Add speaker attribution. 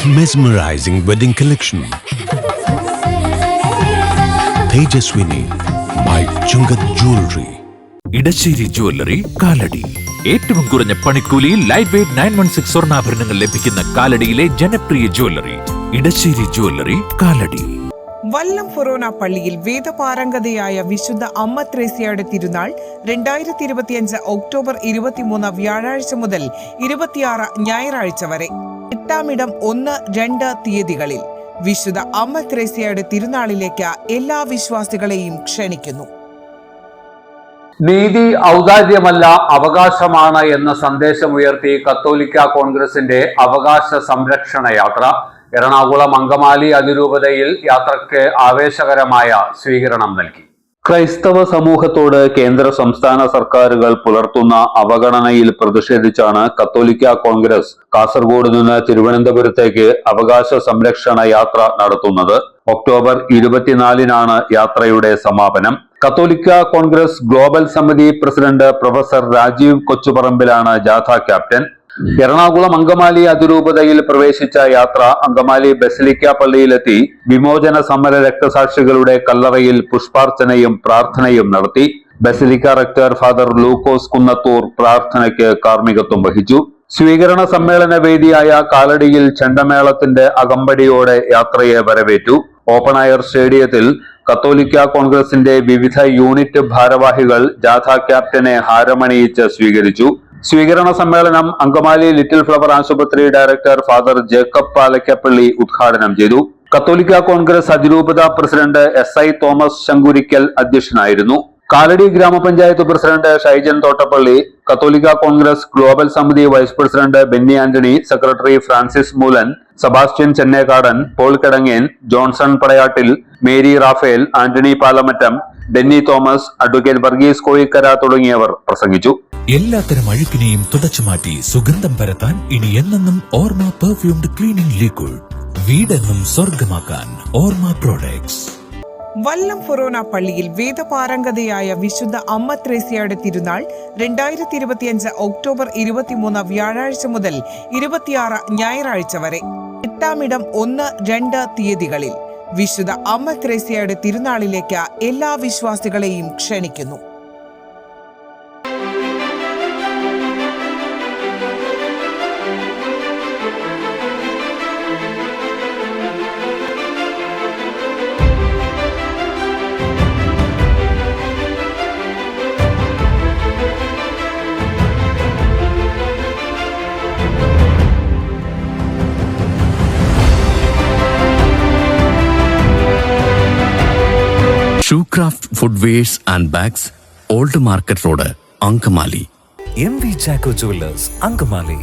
Speaker 1: Mesmerizing wedding collection. Tejaswini by Chungat Jewelry.
Speaker 2: Edassery jewellery Kalady. ഏറ്റവും കുറഞ്ഞ പണിക്കൂലിയിൽ ലൈറ്റ് വെയ്റ്റ് 916 സ്വർണ്ണാഭരണങ്ങൾ ലഭിക്കുന്ന കാലടിയിലെ ജനപ്രിയ ജ്വല്ലറി ഇടശ്ശേരി ജ്വല്ലറി കാലടി.
Speaker 3: വല്ലം ഫൊറോന പള്ളിയിൽ വേദപാരംഗതയായ വിശുദ്ധ അമ്മ ത്രേസ്യയുടെ തിരുനാൾ 2025 ഒക്ടോബർ 23 വ്യാഴാഴ്ച മുതൽ 26 ഞായറാഴ്ച വരെ. 8-ാം 1-2 തീയതികളിൽ വിശുദ്ധ അമ്മ ത്രേസ്യയുടെ തിരുനാളിലേക്ക് എല്ലാ വിശ്വാസികളെയും ക്ഷണിക്കുന്നു.
Speaker 4: നീതി ഔദാര്യമല്ല, അവകാശമാണ് എന്ന സന്ദേശമുയർത്തി കത്തോലിക്ക കോൺഗ്രസിന്റെ അവകാശ സംരക്ഷണ യാത്ര എറണാകുളം അങ്കമാലി അതിരൂപതയിൽ യാത്രയ്ക്ക് ആവേശകരമായ സ്വീകരണം നൽകി. ക്രൈസ്തവ സമൂഹത്തോട് കേന്ദ്ര സംസ്ഥാന സർക്കാരുകൾ പുലർത്തുന്ന അവഗണനയിൽ പ്രതിഷേധിച്ചാണ് കത്തോലിക്ക കോൺഗ്രസ് കാസർഗോഡ് നിന്ന് തിരുവനന്തപുരത്തേക്ക് അവകാശ സംരക്ഷണ യാത്ര നടത്തുന്നത്. ഒക്ടോബർ 24-നാണ് യാത്രയുടെ സമാപനം. കത്തോലിക്ക കോൺഗ്രസ് ഗ്ലോബൽ സമിതി പ്രസിഡന്റ് പ്രൊഫസർ രാജീവ് കൊച്ചുപറമ്പിലാണ് ജാഥ ക്യാപ്റ്റൻ. എറണാകുളം അങ്കമാലി അതിരൂപതയിൽ പ്രവേശിച്ച യാത്ര അങ്കമാലി ബസിലിക്ക പള്ളിയിലെത്തി വിമോചന സമര രക്തസാക്ഷികളുടെ കല്ലറയിൽ പുഷ്പാർച്ചനയും പ്രാർത്ഥനയും നടത്തി. ബസിലിക്ക റെക്ടർ ഫാദർ ലൂക്കോസ് കുന്നത്തൂർ പ്രാർത്ഥനയ്ക്ക് കാർമ്മികത്വം വഹിച്ചു. സ്വീകരണ സമ്മേളന വേദിയായ കാലടിയിൽ ചെണ്ടമേളത്തിന്റെ അകമ്പടിയോടെ യാത്രയെ വരവേറ്റു. ഓപ്പൺ എയർ സ്റ്റേഡിയത്തിൽ കത്തോലിക്ക കോൺഗ്രസിന്റെ വിവിധ യൂണിറ്റ് ഭാരവാഹികൾ ജാഥ ക്യാപ്റ്റനെ ഹാരമണിയിച്ച് സ്വീകരിച്ചു. സ്വീകരണ സമ്മേളനം അങ്കമാലി ലിറ്റിൽ ഫ്ലവർ ആശുപത്രി ഡയറക്ടർ ഫാദർ ജേക്കബ് പാലക്കപ്പള്ളി ഉദ്ഘാടനം ചെയ്തു. കത്തോലിക്ക കോൺഗ്രസ് അതിരൂപത പ്രസിഡന്റ് SI തോമസ് ശങ്കുരിക്കൽ അധ്യക്ഷനായിരുന്നു. കാലടി ഗ്രാമപഞ്ചായത്ത് president Shaijan Thottappally, Catholic Congress global സമിതി vice president Benny Antony, secretary Francis Moolan, Sebastian Chennekkadan, Paul Kidangen, Johnson Padayattil, Mary Raphael, Antony Palamattam, Denny Thomas, advocate Varghese Koyikkara തുടങ്ങിയവർ പ്രസംഗിച്ചു.
Speaker 2: എല്ലാത്തരം അഴുക്കിനെയും തുടച്ചുമാറ്റി സുഗന്ധം പരത്താൻ ഇനി എന്നെന്നും ഓർമ്മ പെർഫ്യൂംഡ് ക്ലീനിംഗ് ലിക്വിഡ്. വീടെന്നും സ്വർഗമാക്കാൻ ഓർമ്മ പ്രോഡക്ട്സ്.
Speaker 3: വല്ലം ഫൊറോന പള്ളിയിൽ വേദപാരംഗതയായ വിശുദ്ധ അമ്മ ത്രേസ്യയുടെ തിരുനാൾ 2025 ഒക്ടോബർ 23 വ്യാഴാഴ്ച മുതൽ 26 ഞായറാഴ്ച വരെ. 8-ാം 1-2 തീയതികളിൽ വിശുദ്ധ അമ്മ ത്രേസ്യയുടെ തിരുനാളിലേക്ക് എല്ലാ വിശ്വാസികളെയും ക്ഷണിക്കുന്നു.
Speaker 1: Shoecraft Footwears and Bags, Old Market Road, Ankamali.
Speaker 2: MV Jacko Jewelers, Ankamali.